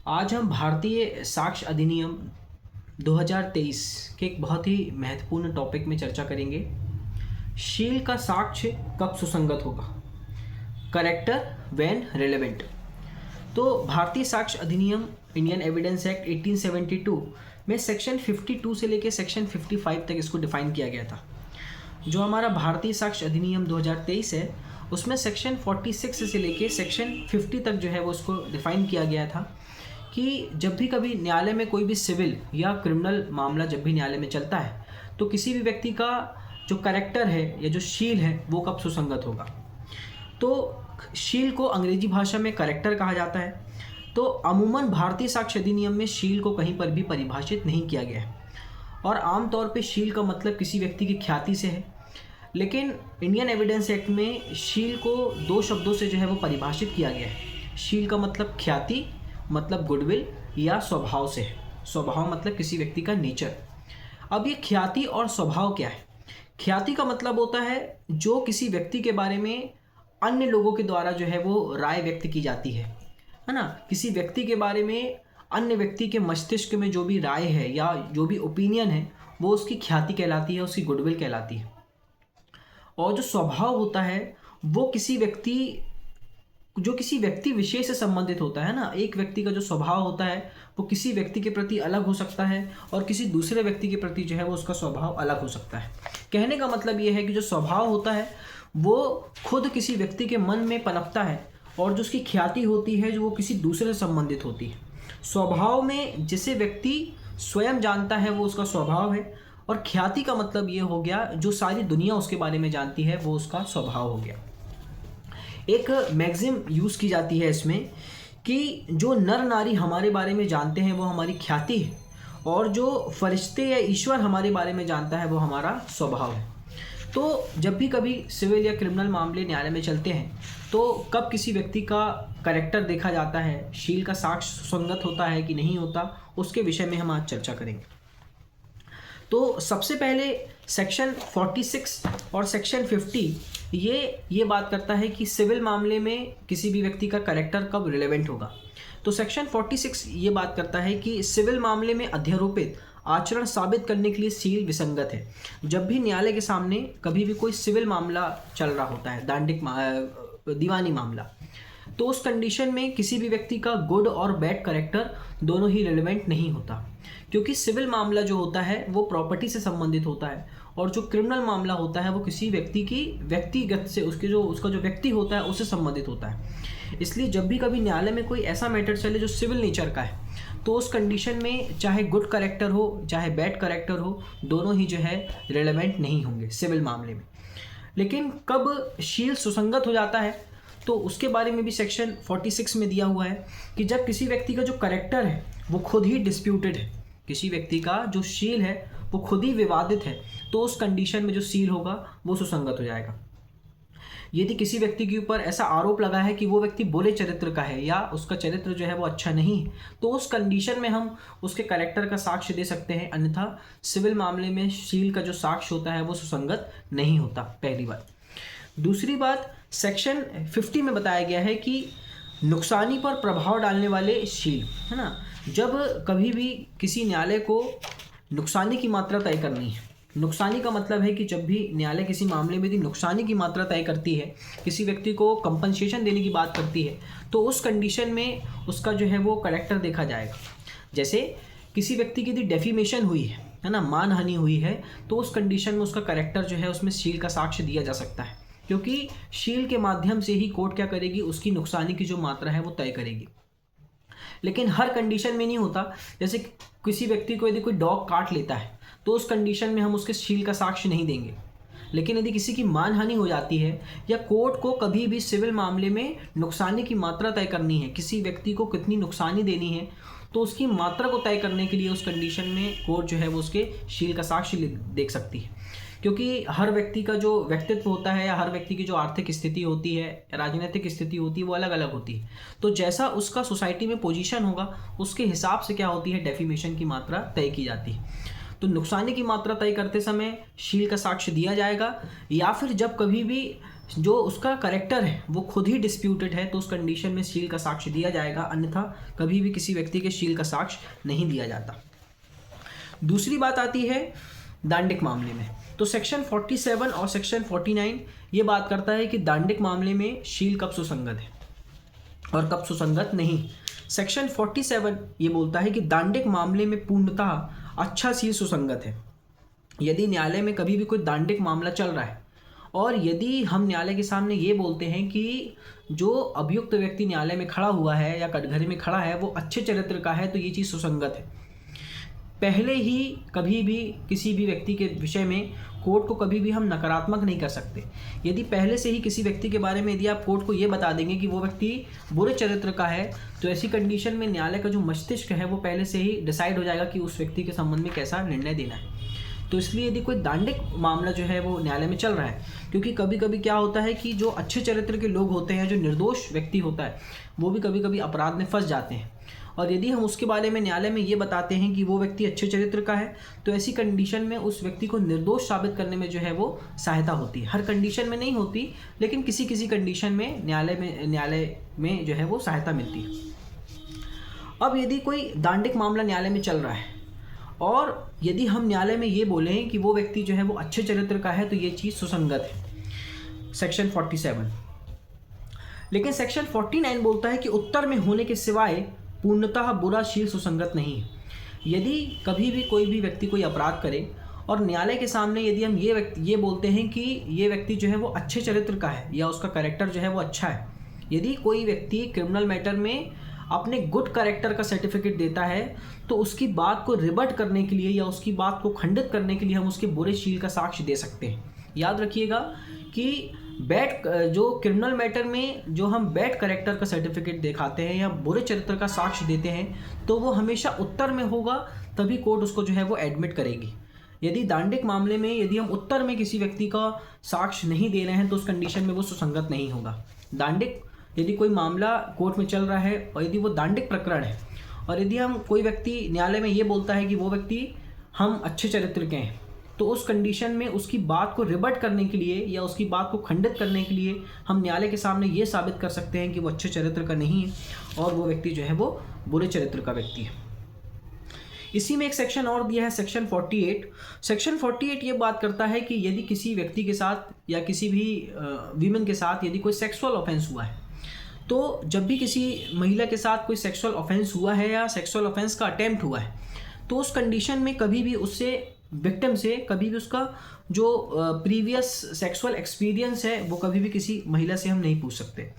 आज हम भारतीय साक्ष्य अधिनियम 2023 के एक बहुत ही महत्वपूर्ण टॉपिक में चर्चा करेंगे। शील का साक्ष्य कब सुसंगत होगा, करेक्टर व्हेन रिलेवेंट। तो भारतीय साक्ष्य अधिनियम इंडियन एविडेंस एक्ट 1872 में सेक्शन 52 से लेकर सेक्शन 55 तक इसको डिफाइन किया गया था। जो हमारा भारतीय साक्ष्य अधिनियम 2023 है उसमें सेक्शन 46 से लेके सेक्शन 50 तक जो है वो उसको डिफाइन किया गया था कि जब भी कभी न्यायालय में कोई भी सिविल या क्रिमिनल मामला जब भी न्यायालय में चलता है तो किसी भी व्यक्ति का जो कैरेक्टर है या जो शील है वो कब सुसंगत होगा। तो शील को अंग्रेजी भाषा में कैरेक्टर कहा जाता है। तो अमूमन भारतीय साक्ष्य अधिनियम में शील को कहीं पर भी परिभाषित नहीं किया गया है और आमतौर पे शील का मतलब किसी व्यक्ति की ख्याति से है, लेकिन इंडियन एविडेंस एक्ट में शील को दो शब्दों से जो है वो परिभाषित किया गया है। शील का मतलब ख्याति मतलब गुडविल या स्वभाव से है। स्वभाव मतलब किसी व्यक्ति का नेचर। अब ये ख्याति और स्वभाव क्या है? ख्याति का मतलब होता है जो किसी व्यक्ति के बारे में अन्य लोगों के द्वारा जो है वो राय व्यक्त की जाती है ना। किसी व्यक्ति के बारे में अन्य व्यक्ति के मस्तिष्क में जो भी राय है या जो भी ओपिनियन है वो उसकी ख्याति कहलाती है, उसकी गुडविल कहलाती है। और जो स्वभाव होता है वो किसी व्यक्ति विशेष से संबंधित होता है ना। एक व्यक्ति का जो स्वभाव होता है वो किसी व्यक्ति के प्रति अलग हो सकता है और किसी दूसरे व्यक्ति के प्रति जो है वो उसका स्वभाव अलग हो सकता है। कहने का मतलब ये है कि जो स्वभाव होता है वो खुद किसी व्यक्ति के मन में पनपता है और जो उसकी ख्याति होती है जो वो किसी दूसरे से संबंधित होती है। स्वभाव में जिसे व्यक्ति स्वयं जानता है वो उसका स्वभाव है और ख्याति का मतलब ये हो गया जो सारी दुनिया उसके बारे में जानती है वो उसका स्वभाव हो गया। एक मैक्सिम यूज़ की जाती है इसमें कि जो नर नारी हमारे बारे में जानते हैं वो हमारी ख्याति है और जो फरिश्ते या ईश्वर हमारे बारे में जानता है वो हमारा स्वभाव है। तो जब भी कभी सिविल या क्रिमिनल मामले न्यायालय में चलते हैं तो कब किसी व्यक्ति का कैरेक्टर देखा जाता है, शील का साक्ष्य सुसंगत होता है कि नहीं होता, उसके विषय में हम आज चर्चा करेंगे। तो सबसे पहले सेक्शन 46 और सेक्शन 50 ये बात करता है कि सिविल मामले में किसी भी व्यक्ति का कैरेक्टर कब रिलेवेंट होगा। तो सेक्शन 46 ये बात करता है कि सिविल मामले में अध्यारोपित आचरण साबित करने के लिए शील विसंगत है। जब भी न्यायालय के सामने कभी भी कोई सिविल मामला चल रहा होता है, दीवानी मामला, तो उस कंडीशन में किसी भी व्यक्ति का गुड और बैड कैरेक्टर दोनों ही रिलेवेंट नहीं होता, क्योंकि सिविल मामला जो होता है वो प्रॉपर्टी से संबंधित होता है और जो क्रिमिनल मामला होता है वो किसी व्यक्ति की व्यक्तिगत से उसका जो व्यक्ति होता है उससे संबंधित होता है। इसलिए जब भी कभी न्यायालय में कोई ऐसा मैटर चले जो सिविल नेचर का है तो उस कंडीशन में चाहे गुड कैरेक्टर हो चाहे बैड कैरेक्टर हो दोनों ही जो है रिलेवेंट नहीं होंगे सिविल मामले में। लेकिन कब शील सुसंगत हो जाता है तो उसके बारे में भी सेक्शन 46 में दिया हुआ है कि जब किसी व्यक्ति का जो कैरेक्टर है वो खुद ही डिस्प्यूटेड है, किसी व्यक्ति का जो शील है वो खुद ही विवादित है, तो उस कंडीशन में जो शील होगा वो सुसंगत हो जाएगा। यदि किसी व्यक्ति के ऊपर ऐसा आरोप लगा है कि वो व्यक्ति बुरे चरित्र का है या उसका चरित्र जो है वो अच्छा नहीं है तो उस कंडीशन में हम उसके कैरेक्टर का साक्ष्य दे सकते हैं, अन्यथा सिविल मामले में शील का जो साक्ष्य होता है वो सुसंगत नहीं होता। पहली बात। दूसरी बात, सेक्शन 50 में बताया गया है कि नुकसानी पर प्रभाव डालने वाले शील है ना। जब कभी भी किसी न्यायालय को नुकसानी की मात्रा तय करनी है, नुकसानी का मतलब है कि जब भी न्यायालय किसी मामले में यदि नुकसानी की मात्रा तय करती है, किसी व्यक्ति को कंपनसेशन देने की बात करती है, तो उस कंडीशन में उसका जो है वो कैरेक्टर देखा जाएगा। जैसे किसी व्यक्ति की यदि डेफीमेशन हुई है ना, मानहानि हुई है, तो उस कंडीशन में उसका कैरेक्टर जो है उसमें शील का साक्ष्य दिया जा सकता है, क्योंकि शील के माध्यम से ही कोर्ट क्या करेगी, उसकी नुकसानी की जो मात्रा है वो तय करेगी। लेकिन हर कंडीशन में नहीं होता। जैसे किसी व्यक्ति को यदि कोई डॉग काट लेता है तो उस कंडीशन में हम उसके शील का साक्ष्य नहीं देंगे। लेकिन यदि किसी की मानहानि हो जाती है या कोर्ट को कभी भी सिविल मामले में नुकसानी की मात्रा तय करनी है, किसी व्यक्ति को कितनी नुकसानी देनी है, तो उसकी मात्रा को तय करने के लिए उस कंडीशन में कोर्ट जो है वो उसके शील का साक्ष्य देख सकती है। क्योंकि हर व्यक्ति का जो व्यक्तित्व होता है या हर व्यक्ति की जो आर्थिक स्थिति होती है, राजनीतिक स्थिति होती है, वो अलग अलग होती है। तो जैसा उसका सोसाइटी में पोजीशन होगा उसके हिसाब से क्या होती है, डेफिमेशन की मात्रा तय की जाती है। तो नुकसानी की मात्रा तय करते समय शील का साक्ष्य दिया जाएगा। या फिर जब कभी भी जो उसका करेक्टर है वो खुद ही डिस्प्यूटेड है तो उस कंडीशन में शील का साक्ष्य दिया जाएगा, अन्यथा कभी भी किसी व्यक्ति के शील का साक्ष्य नहीं दिया जाता। दूसरी बात आती है दांडिक मामले में। तो सेक्शन 47 और सेक्शन 49 ये बात करता है कि दांडिक मामले में शील कब सुसंगत है और कब सुसंगत नहीं। सेक्शन 47 ये बोलता है कि दांडिक मामले में पूर्णतः अच्छा शील सुसंगत है। यदि न्यायालय में कभी भी कोई दांडिक मामला चल रहा है और यदि हम न्यायालय के सामने ये बोलते हैं कि जो अभियुक्त व्यक्ति न्यायालय में खड़ा हुआ है या कटघरे में खड़ा है वो अच्छे चरित्र का है, तो ये चीज़ सुसंगत है। पहले ही कभी भी किसी भी व्यक्ति के विषय में कोर्ट को कभी भी हम नकारात्मक नहीं कर सकते। यदि पहले से ही किसी व्यक्ति के बारे में यदि आप कोर्ट को ये बता देंगे कि वो व्यक्ति बुरे चरित्र का है, तो ऐसी कंडीशन में न्यायालय का जो मस्तिष्क है वो पहले से ही डिसाइड हो जाएगा कि उस व्यक्ति के संबंध में कैसा निर्णय देना है। तो इसलिए यदि कोई दांडिक मामला जो है वो न्यायालय में चल रहा है, क्योंकि कभी कभी क्या होता है कि जो अच्छे चरित्र के लोग होते हैं, जो निर्दोष व्यक्ति होता है, वो भी कभी कभी अपराध में फंस जाते हैं। और यदि हम उसके बारे में न्यायालय में ये बताते हैं कि वो व्यक्ति अच्छे चरित्र का है, तो ऐसी कंडीशन में उस व्यक्ति को निर्दोष साबित करने में जो है वो सहायता होती है। हर कंडीशन में नहीं होती, लेकिन किसी किसी कंडीशन में न्यायालय में जो है वो सहायता मिलती है। अब यदि कोई दांडिक मामला न्यायालय में चल रहा है और यदि हम न्यायालय में ये बोलें कि वो व्यक्ति जो है वो अच्छे चरित्र का है, तो ये चीज़ सुसंगत है, सेक्शन 47। लेकिन सेक्शन 49 बोलता है कि उत्तर में होने के सिवाय पूर्णतः बुरा शील सुसंगत नहीं है। यदि कभी भी कोई भी व्यक्ति कोई अपराध करे और न्यायालय के सामने यदि हम ये बोलते हैं कि ये व्यक्ति जो है वो अच्छे चरित्र का है या उसका कैरेक्टर जो है वो अच्छा है, यदि कोई व्यक्ति क्रिमिनल मैटर में अपने गुड कैरेक्टर का सर्टिफिकेट देता है, तो उसकी बात को रिबट करने के लिए या उसकी बात को खंडित करने के लिए हम उसके बुरे शील का साक्ष्य दे सकते हैं। याद रखिएगा कि जो क्रिमिनल मैटर में जो हम बैड कैरेक्टर का सर्टिफिकेट दिखाते हैं या बुरे चरित्र का साक्ष्य देते हैं, तो वो हमेशा उत्तर में होगा, तभी कोर्ट उसको जो है वो एडमिट करेगी। यदि दांडिक मामले में यदि हम उत्तर में किसी व्यक्ति का साक्ष्य नहीं दे रहे हैं, तो उस कंडीशन में वो सुसंगत नहीं होगा। दांडिक यदि कोई मामला कोर्ट में चल रहा है और यदि वो दांडिक प्रकरण है और यदि हम कोई व्यक्ति न्यायालय में ये बोलता है कि वो व्यक्ति हम अच्छे चरित्र के हैं, तो उस कंडीशन में उसकी बात को रिबट करने के लिए या उसकी बात को खंडित करने के लिए हम न्यायालय के सामने ये साबित कर सकते हैं कि वो अच्छे चरित्र का नहीं है और वो व्यक्ति जो है वो बुरे चरित्र का व्यक्ति है। इसी में एक सेक्शन और दिया है, सेक्शन 48। सेक्शन 48 ये बात करता है कि यदि किसी व्यक्ति के साथ या किसी भी वीमेन के साथ यदि कोई सेक्सुअल ऑफेंस हुआ है, तो जब भी किसी महिला के साथ कोई सेक्सुअल ऑफेंस हुआ है या सेक्सुअल ऑफेंस का अटेम्प्ट हुआ है, तो उस कंडीशन में कभी भी उससे विक्टिम से कभी भी उसका जो प्रीवियस सेक्सुअल एक्सपीरियंस है वो कभी भी किसी महिला से हम नहीं पूछ सकते।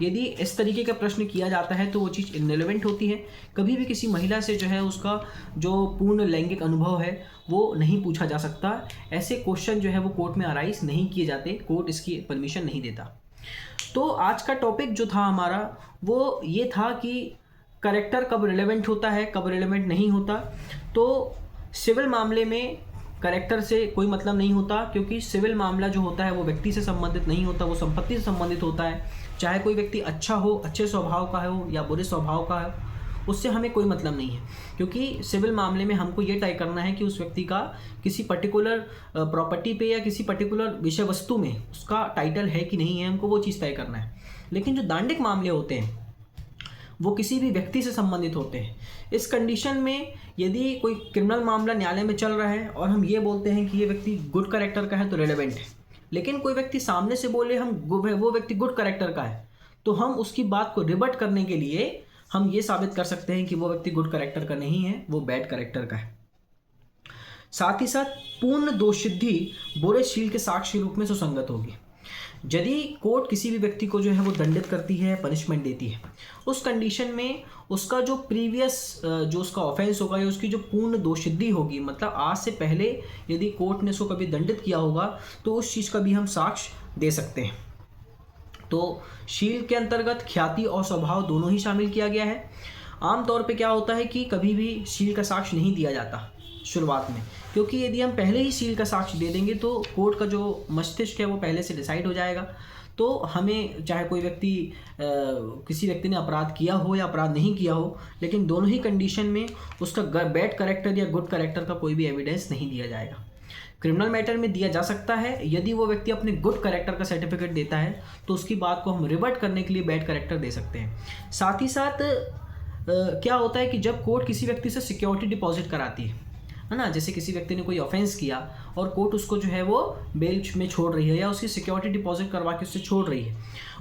यदि इस तरीके का प्रश्न किया जाता है तो वो चीज़ इररिलेवेंट होती है। कभी भी किसी महिला से जो है उसका जो पूर्ण लैंगिक अनुभव है वो नहीं पूछा जा सकता। ऐसे क्वेश्चन जो है वो कोर्ट में अराइज नहीं किए जाते, कोर्ट इसकी परमिशन नहीं देता। तो आज का टॉपिक जो था हमारा वो ये था कि कैरेक्टर कब रिलेवेंट होता है, कब रिलेवेंट नहीं होता। तो सिविल मामले में कैरेक्टर से कोई मतलब नहीं होता, क्योंकि सिविल मामला जो होता है वो व्यक्ति से संबंधित नहीं होता, वो संपत्ति से संबंधित होता है। चाहे कोई व्यक्ति अच्छा हो, अच्छे स्वभाव का हो या बुरे स्वभाव का हो, उससे हमें कोई मतलब नहीं है, क्योंकि सिविल मामले में हमको ये तय करना है कि उस व्यक्ति का किसी पर्टिकुलर प्रॉपर्टी पे या किसी पर्टिकुलर विषय वस्तु में उसका टाइटल है कि नहीं है, हमको वो चीज़ तय करना है। लेकिन जो दांडिक मामले होते हैं वो किसी भी व्यक्ति से संबंधित होते हैं। इस कंडीशन में यदि कोई क्रिमिनल मामला न्यायालय में चल रहा है और हम ये बोलते हैं कि ये व्यक्ति गुड कैरेक्टर का है तो रेलेवेंट है, लेकिन कोई व्यक्ति सामने से बोले वो व्यक्ति गुड कैरेक्टर का है, तो हम उसकी बात को रिबट करने के लिए हम ये साबित कर सकते हैं कि वो व्यक्ति गुड कैरेक्टर का नहीं है, वो बैड कैरेक्टर का है। साथ ही साथ पूर्ण दोषसिद्धि बुरे शील के साक्ष्य रूप में सुसंगत होगी। यदि कोर्ट किसी भी व्यक्ति को जो है वो दंडित करती है, पनिशमेंट देती है, उस कंडीशन में उसका जो प्रीवियस जो उसका ऑफेंस होगा या उसकी जो पूर्ण दोषसिद्धि होगी, मतलब आज से पहले यदि कोर्ट ने उसको कभी दंडित किया होगा तो उस चीज़ का भी हम साक्ष्य दे सकते हैं। तो शील के अंतर्गत ख्याति और स्वभाव दोनों ही शामिल किया गया है। आमतौर पे क्या होता है कि कभी भी शील का साक्ष्य नहीं दिया जाता शुरुआत में, क्योंकि यदि हम पहले ही शील का साक्ष्य दे देंगे तो कोर्ट का जो मस्तिष्क है वो पहले से डिसाइड हो जाएगा। तो हमें चाहे कोई व्यक्ति किसी व्यक्ति ने अपराध किया हो या अपराध नहीं किया हो, लेकिन दोनों ही कंडीशन में उसका बैड कैरेक्टर या गुड कैरेक्टर का कोई भी एविडेंस नहीं दिया जाएगा। क्रिमिनल मैटर में दिया जा सकता है। यदि वो व्यक्ति अपने गुड कैरेक्टर का सर्टिफिकेट देता है तो उसकी बात को हम रिवर्ट करने के लिए बैड कैरेक्टर दे सकते हैं। साथ ही साथ क्या होता है कि जब कोर्ट किसी व्यक्ति से सिक्योरिटी डिपॉजिट कराती है ना, जैसे किसी व्यक्ति ने कोई ऑफेंस किया और कोर्ट उसको जो है वो बेल में छोड़ रही है या उसकी सिक्योरिटी डिपॉजिट करवा के उससे छोड़ रही है,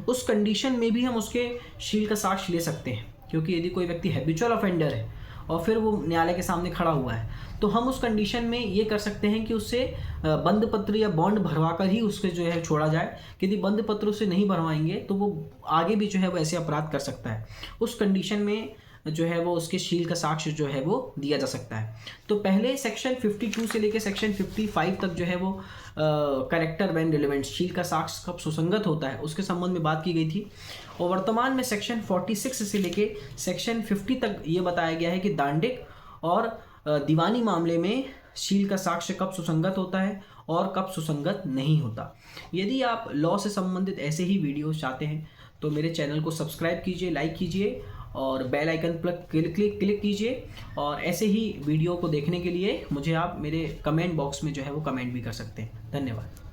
उस कंडीशन में भी हम उसके शील का साक्ष्य ले सकते हैं। क्योंकि यदि कोई व्यक्ति हैबिचुअल ऑफेंडर है और फिर वो न्यायालय के सामने खड़ा हुआ है तो हम उस कंडीशन में ये कर सकते हैं कि उससे बंद पत्र या बॉन्ड भरवा कर ही उसके जो है छोड़ा जाए। यदि बंद पत्र उसे नहीं भरवाएंगे तो वो आगे भी जो है वो ऐसे अपराध कर सकता है। उस कंडीशन में जो है वो उसके शील का साक्ष्य जो है वो दिया जा सकता है। तो पहले सेक्शन 52 से लेकर सेक्शन 55 तक जो है वो कैरेक्टर व्हेन रिलेवेंट, शील का साक्ष्य कब सुसंगत होता है उसके संबंध में बात की गई थी। और वर्तमान में सेक्शन 46 से लेके सेक्शन 50 तक ये बताया गया है कि दांडिक और दीवानी मामले में शील का साक्ष्य कब सुसंगत होता है और कब सुसंगत नहीं होता। यदि आप लॉ से संबंधित ऐसे ही वीडियोस चाहते हैं तो मेरे चैनल को सब्सक्राइब कीजिए, लाइक कीजिए और बेल आइकन पर क्लिक कीजिए। और ऐसे ही वीडियो को देखने के लिए मुझे आप मेरे कमेंट बॉक्स में जो है वो कमेंट भी कर सकते हैं। धन्यवाद।